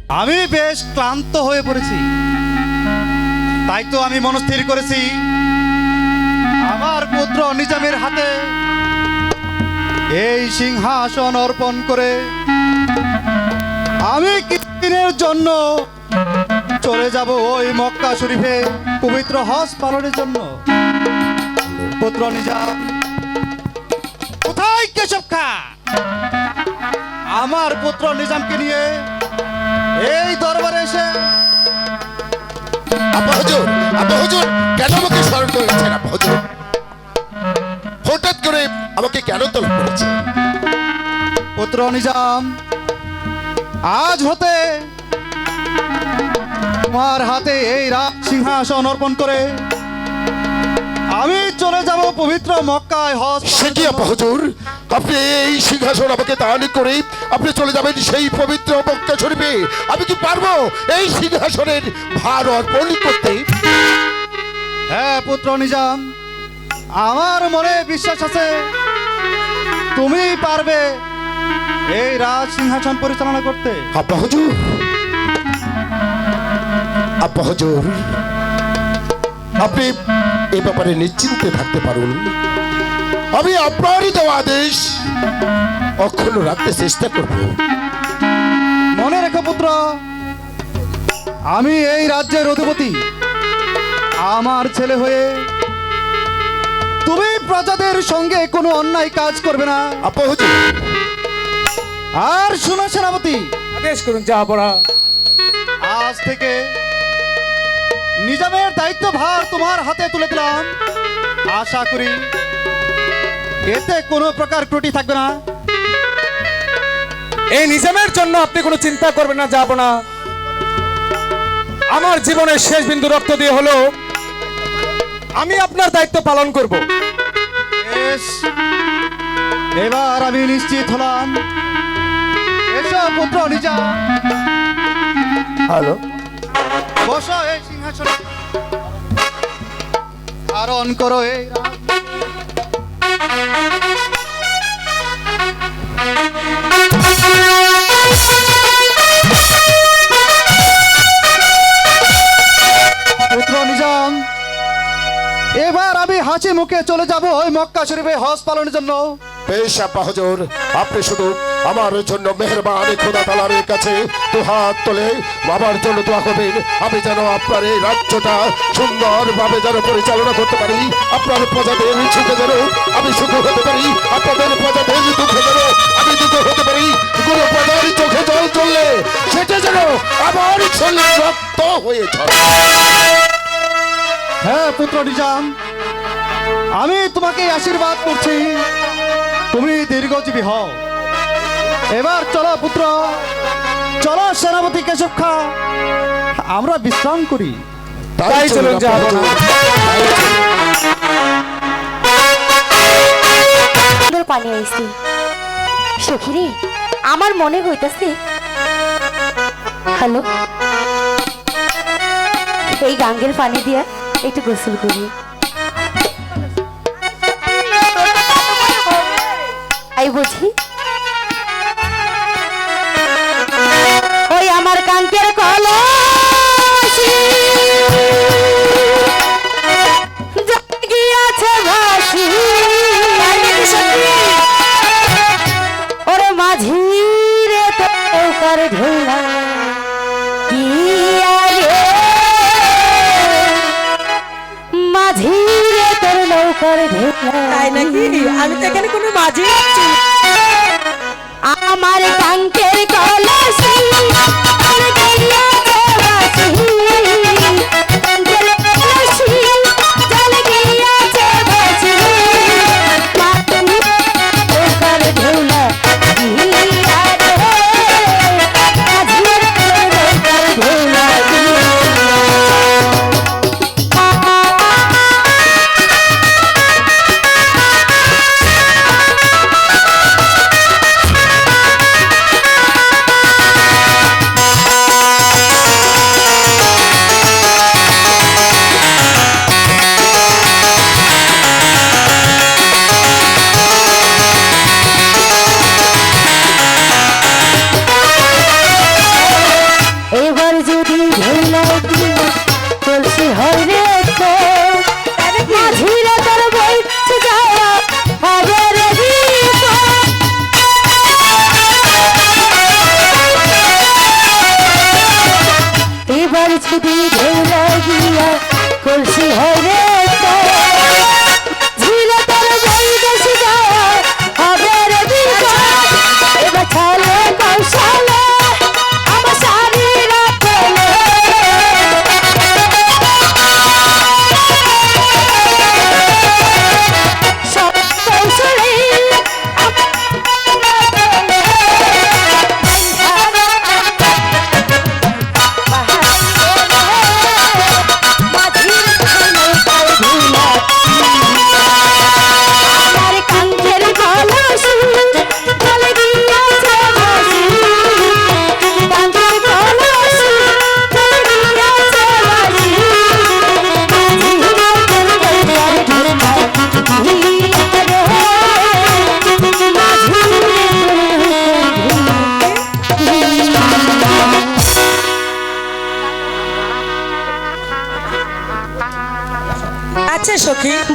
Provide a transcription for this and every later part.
আমি বেশ ক্লান্ত হয়ে পড়েছি, তাই তো আমি মনস্থির করেছি আমার পুত্র নিজামের হাতে এই সিংহাসন অর্পণ করে আমি কিছুদিনের জন্য চলে যাব ওই মক্কা শরীফে পবিত্র হজ পালনের জন্য। পুত্র নিজাম, কোথায় কেশব খা? আমার পুত্র নিজামকে নিয়ে এই দরবারে এসে আপা হুজুর, আপা হুজুর, কেন আমাকে স্মরণ করেছেন? আপা হুজুর, হঠাৎ করে আমাকে কেন তলব করেছেন? পুত্র নিজাম, আজ হতে তোমার হাতে এই রাজ সিংহাসন অর্পণ করে আমি চলে যাব পবিত্র মক্কায় হজ। সে কি আপা হুজুর, আপনি এই সিংহাসন আমাকে দান করে আপনি চলে যাবেন সেই পবিত্র মক্কা শরীফে? আমি কি পারবো এই সিংহাসনের ভার অর্পণ করতে? হ্যাঁ পুত্র নিজাম, আমার মনে বিশ্বাস আছে তুমি পারবে এই রাজ সিংহাসন পরিচালনা করতে। আপা হুজুর, আপা হুজুর, আপনি এ ব্যাপারে নিশ্চিন্তে থাকতে পারুন। আমি আপনারই দেওয়া আদেশ অক্ষুণ্ণ রাখতে চেষ্টা করব। মনে রেখো পুত্র, আমি এই রাজ্যের অধিপতি। আমার ছেলে হয়ে তুমি প্রজাদের সঙ্গে কোনো অন্যায় কাজ করবে না। আপা হুজুর, আর শোনো সেনাপতি, আদেশ করুন জাহাপনা। আজ থেকে নিজামের দায়িত্বভার তোমার হাতে তুলে দিলাম। আশা করি এতে কোনো প্রকার ত্রুটি থাকবে না। এই নিজামের জন্য আপনি কোনো চিন্তা করবেন না জাহাপনা। আমার জীবনের শেষ বিন্দু রক্ত দিয়ে হলো আমি আপনার দায়িত্ব পালন করব। বেশ, এবার আমি নিশ্চিত হলাম। এসো পুত্র নিজাম, হ্যালো, বসো এই সিংহাসনে, ধারণ করো এই রাজ। পুত্র নিজাম, এবার আমি হাসি মুখে চলে যাব ওই মক্কা শরীফে হজ পালনের জন্য। বেশ আপা হুজুর, আপনি শুধু আমার জন্য মেহেরবান খোদা তাআলার কাছে দু হাত তুলে আমার জন্য দোয়া করবেন। আমি যেন আপনার এই রাজ্যটা সুন্দরভাবে যেন পরিচালনা করতে পারি। আপনার প্রজাদের সুখে যেন আমি সুখ হতে পারি, আপনাদের প্রজাদের দুঃখে যেন আমি দুঃখ হতে পারি। কোনো প্রজার চোখে জল চললে সেটা যেন আমার শরীর রক্ত হয়ে ঝরে। হ্যাঁ পুত্র নিজাম, আমি তোমাকে আশীর্বাদ করছি, তুমি দীর্ঘজীবী হও। এবার চলো পুত্র, চলো সেনাপতি কেশব খা, আমরা বিশ্রাম করি। তাই চলুন জাহাপনা। সুন্দর পানি আইছি সখিরে, আমার মনে হইতাছে হ্যালো এই গাঙ্গের পানি দিয়া একটু গোসল করি। আই বুঝি ওই আমার কাঙ্কের কলসি জাগিয়াছে ভাসি, ওরে মাঝি রে তোর ঢোলা গিয়া রে, মাঝি রে তোর নৌকার ঢোলা। তাই নাকি? আমি তো এখানে কোনো মাঝি আছি। আমার কাঙ্কের কলসি আর গিয়াছে ভাসি, কাঙ্কের কলসি জল গিয়াছে ভাসি, মাঝি নৌকার ঢোলা গিয়া রে, মাঝি রে নৌকার ঢোলা গিয়া।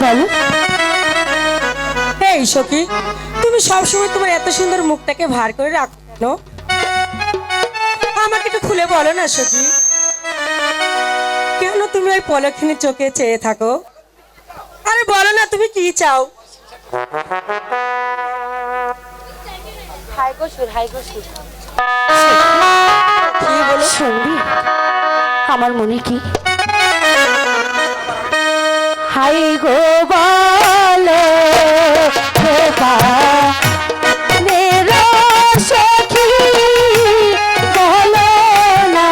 বলো। এই সখী, তুমি সবসময় তোমার এত সুন্দর মুখটাকে ভার করে রাখো কেন? আমাকে একটু খুলে বলো না সখী, কেন তুমি ওই পলক্ষিনী চোখে চেয়ে থাকো? আরে বলো না তুমি কি চাও? কি বলো? শুনবি আমার মনে কি হাই গো বলে নেরো সখী বলো না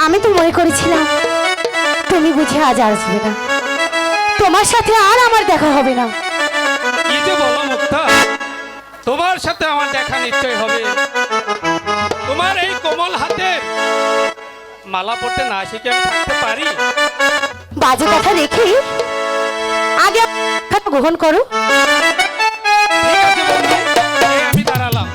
আমি তো মনে করেছিলাম তুমি বুঝে আজ আসবে না, তোমার সাথে আর আমার দেখা হবে না। কি যে বলো মুক্তা, তোমার সাথে আমার দেখা নিশ্চয় হবে। তোমার এই কোমল হাতে মালা পড়তে না শিখে আমি থাকতে পারি? বাজে কথা রেখে আগে গ্রহণ করো। ঠিক আছে বন্ধু, এই আমি দাঁড়ালাম।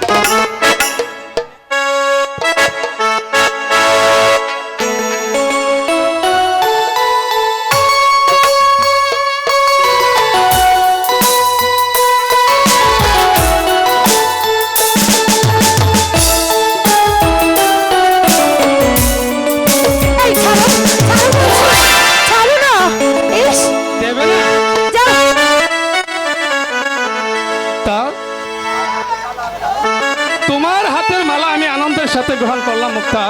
গ্রহণ করলাম মুক্তা।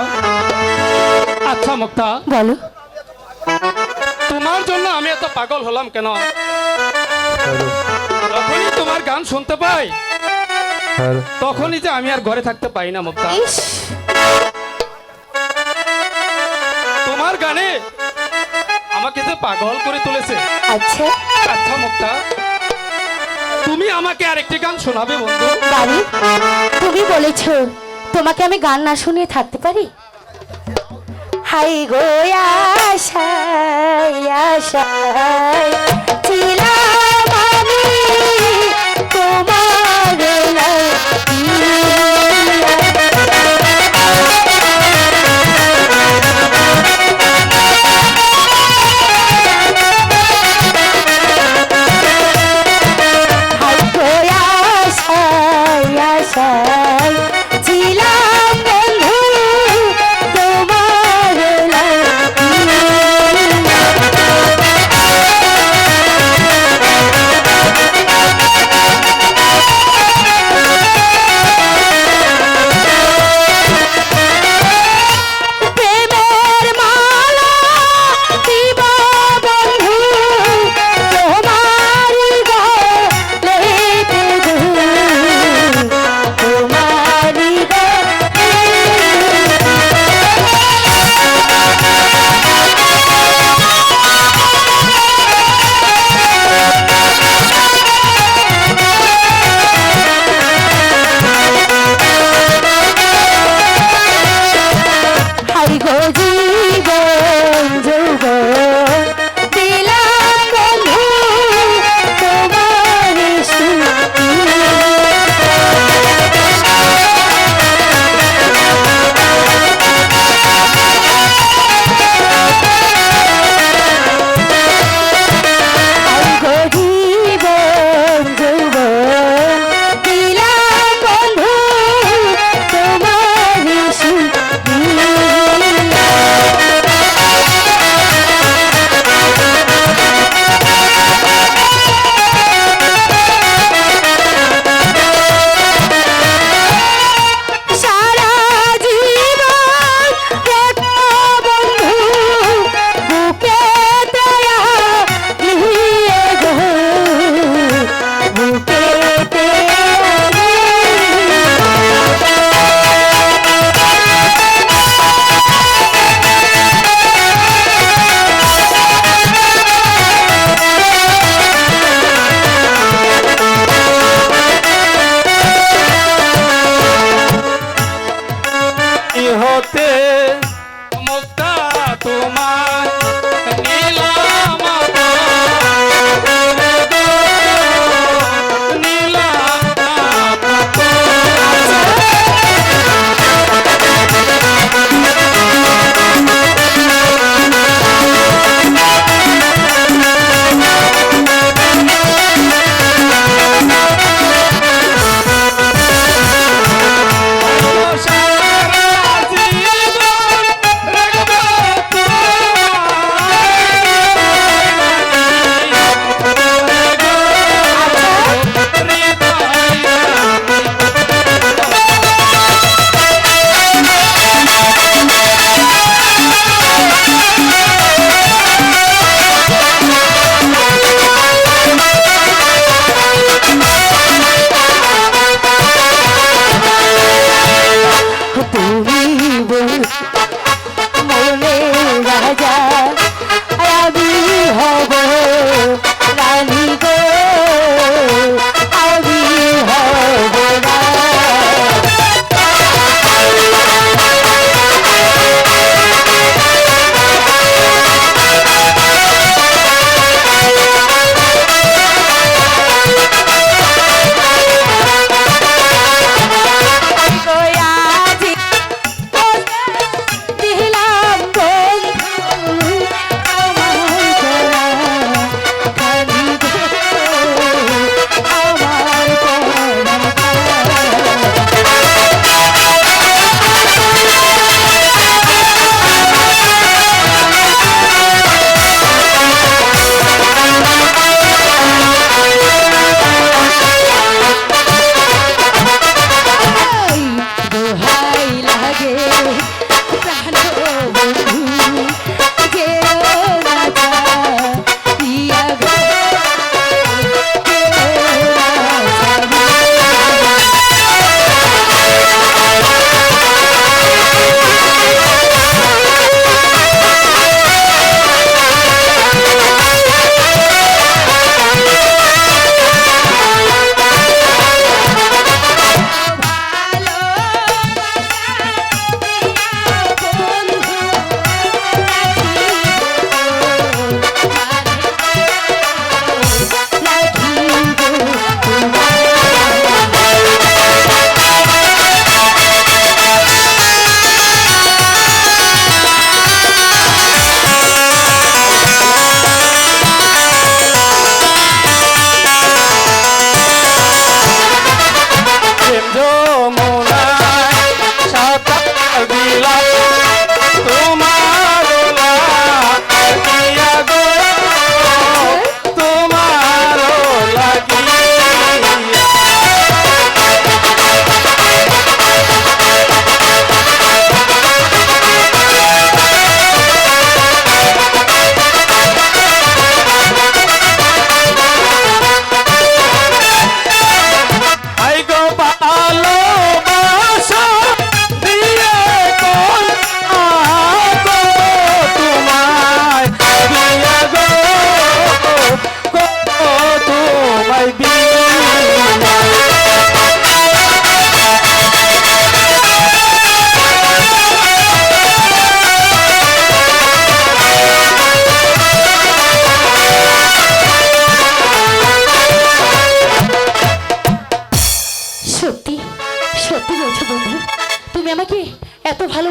আচ্ছা মুক্তা, বলো। তোমার জন্য আমি এত পাগল হলাম কেন? যখনই তোমার গান শুনতে পাই তখনই যে আমি আর ঘরে থাকতে পাই না মুক্তা। ইস, তোমার গানে আমাকে যে পাগল করে তুলেছে। আচ্ছা আচ্ছা মুক্তা, তুমি আমাকে আরেকটি গান শোনাবে বন্ধু? বাড়ি, তুমি বলেছো তোমাকে আমি গান না শুনিয়ে থাকতে পারি? হাই গো আশায় আশায় ছিলাম আমি তোমার লাগিয়া। হাই গো আশায় আশায় ছিলাম বন্ধু তোমার লাগিয়া।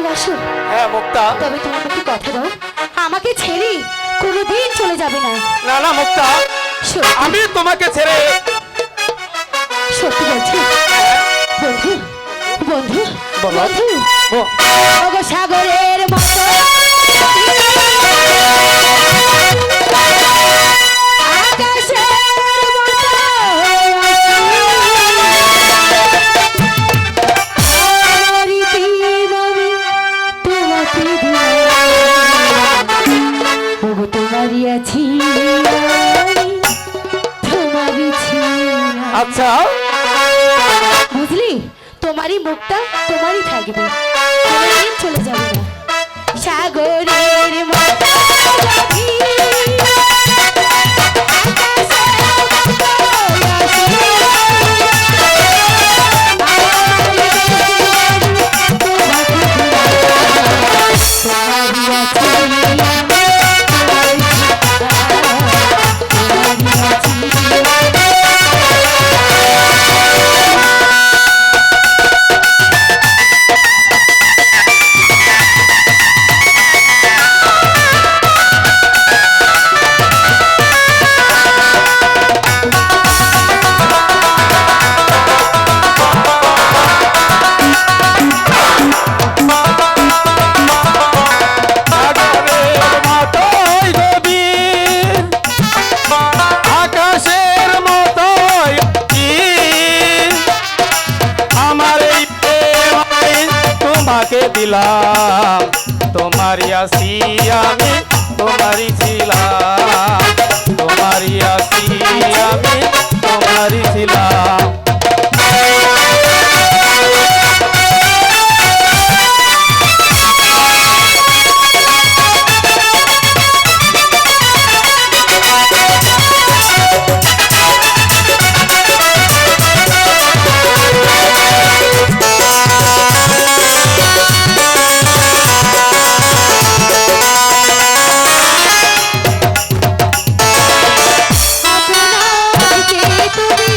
ভালোবাসো? হ্যাঁ মুক্তা। তবে তুমি আমাকে কথা দাও, আমাকে ছেড়ে কোনোদিন চলে যাবে না। না না মুক্তা, সত্যি আমি তোমাকে ছেড়ে সত্যি বলছি বন্ধু, বন্ধু, বন্ধু, ওগো সাগরের মতো আকাশের মতো আমারই প্রেম আমি তোমাকে দিলাম। ওগো তোমারই আছি আমি, তোমারই ছিলাম। আচ্ছা বুঝলি, তোমারই মুখটা তোমারই থাকবে, কোনোদিন চলে যাবে না। সাগরের মতো নদী, আকাশের মতো রাশি, আমার দেশের তোমাকে দিলাম। তোমারই আছি আমি, তোমারই ছিলাম। আকাশের মতোই আমার এই প্রেম আমি তোমাকে দিলাম। তোমারই আছি আমি, তোমারই ছিলাম। তোমারই আছি আমি, তোমারই ছিলাম। আপনাকে তুমি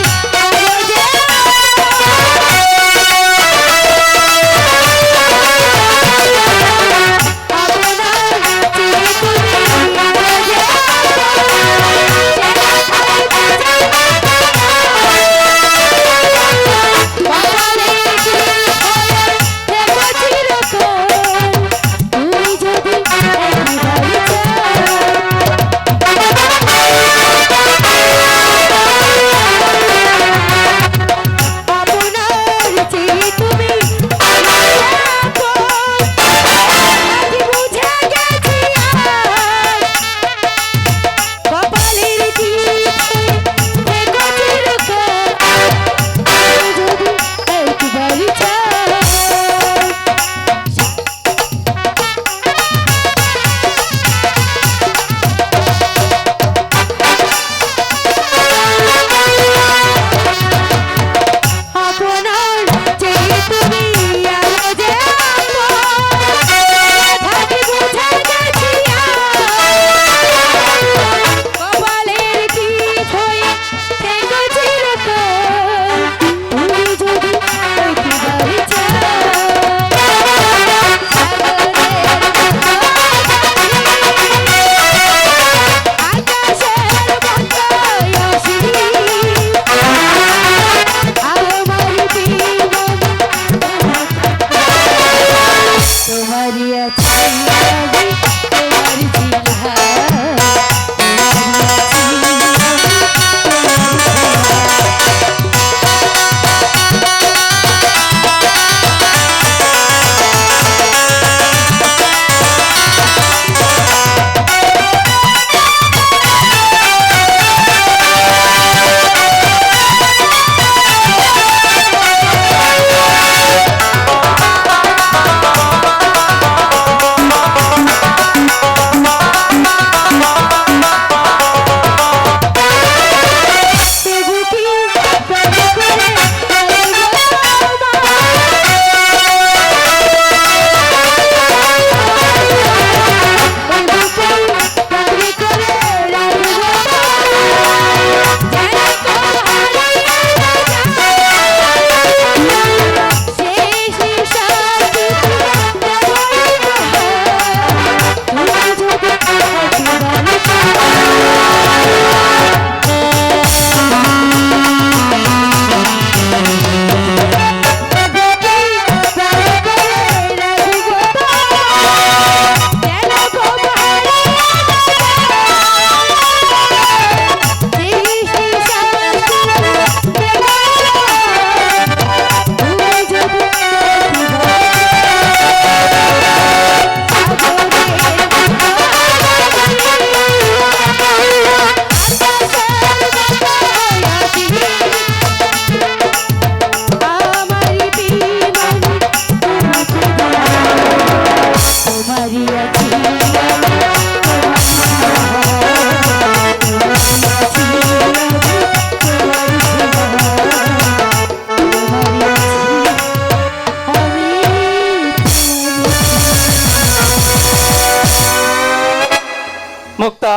মুক্তা,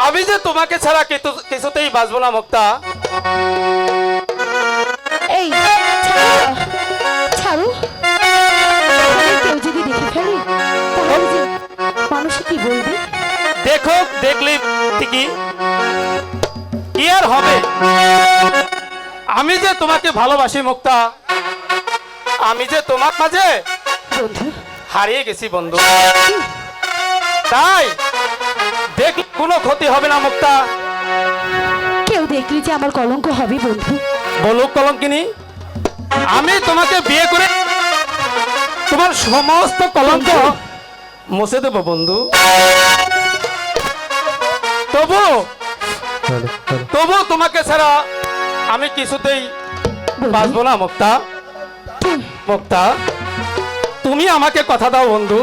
আমি যে তোমাকে ছাড়া কিছুতেই বাঁচবো না মুক্তা। এই ছাড়ো না, ছাড়ো। এখানে কেউ যদি দেখে ফেলে তাহলে যে মানুষ কি বলবে? দেখো, দেখলে ঠিকই, কি আর হবে। আমি যে তোমাকে ভালোবাসি মুক্তা, আমি যে তোমার মাঝে বন্ধু, হারিয়ে গেছি বন্ধু। তাই দেখলে কোনো ক্ষতি হবে না মুক্তা। কেউ দেখলে যে আমার কলঙ্ক হবে বন্ধু। বলুক কলঙ্কিনী, আমি তোমাকে বিয়ে করে তোমার সমস্ত কলঙ্ক মুছে দেব বন্ধু। তবু তোমাকে ছাড়া আমি কিছুতেই বাঁচবো না মুক্তা। মুক্তা, তুমি আমাকে কথা দাও বন্ধু,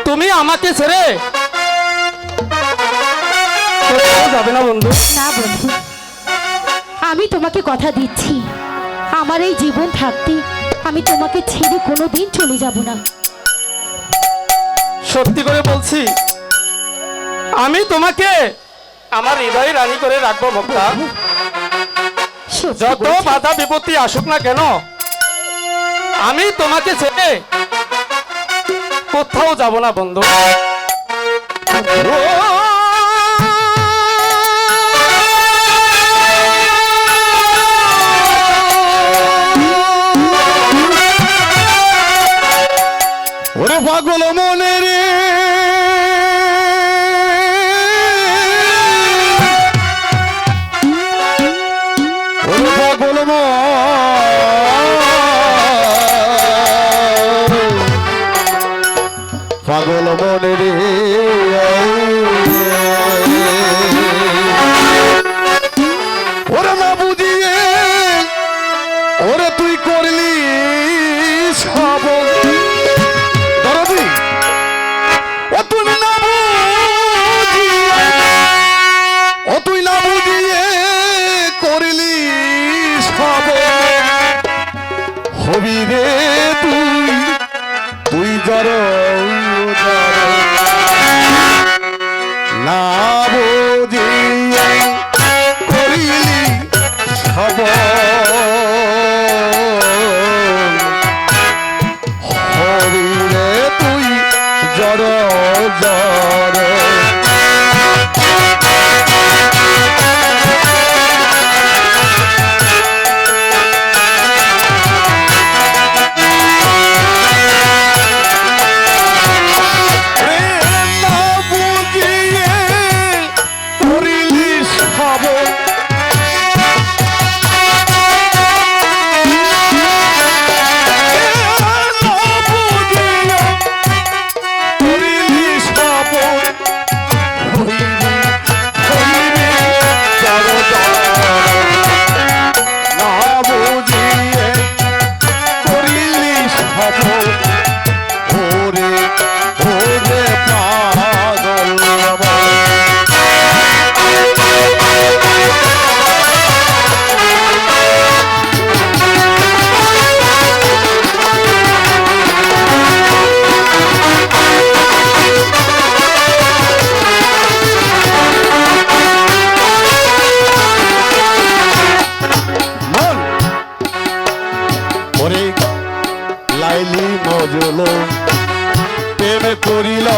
তুমি আমাকে ছেড়ে কোথাও যাবে না বন্ধু। না বন্ধু, আমি তোমাকে কথা দিচ্ছি, আমার এই জীবন থাকতে আমি তোমাকে ছেড়ে কোনোদিন চলে যাব না। সত্যি করে বলছি, আমি তোমাকে আমার হৃদয়ে রানী করে রাখবো মুক্তা। সত্যি যত বলছি। বাধা বিপত্তি আসুক না কেন, আমি তোমাকে ছেড়ে কোথাও যাব না বন্ধু। ওরে পাগল মনে রে, ওরে পাগল পাগল মনে রে, ওরে না বুঝিয়ে ওরে তুই করলি সব দরদি, ও তুই না বুঝিয়ে, ও তুই না বুঝিয়ে করলি সব, হবি রে তুই, তুই জড় না বুঝিয়ে করলি সব, হবি রে তুই জড় জড়। লাইলি মজলো প্রেম করিল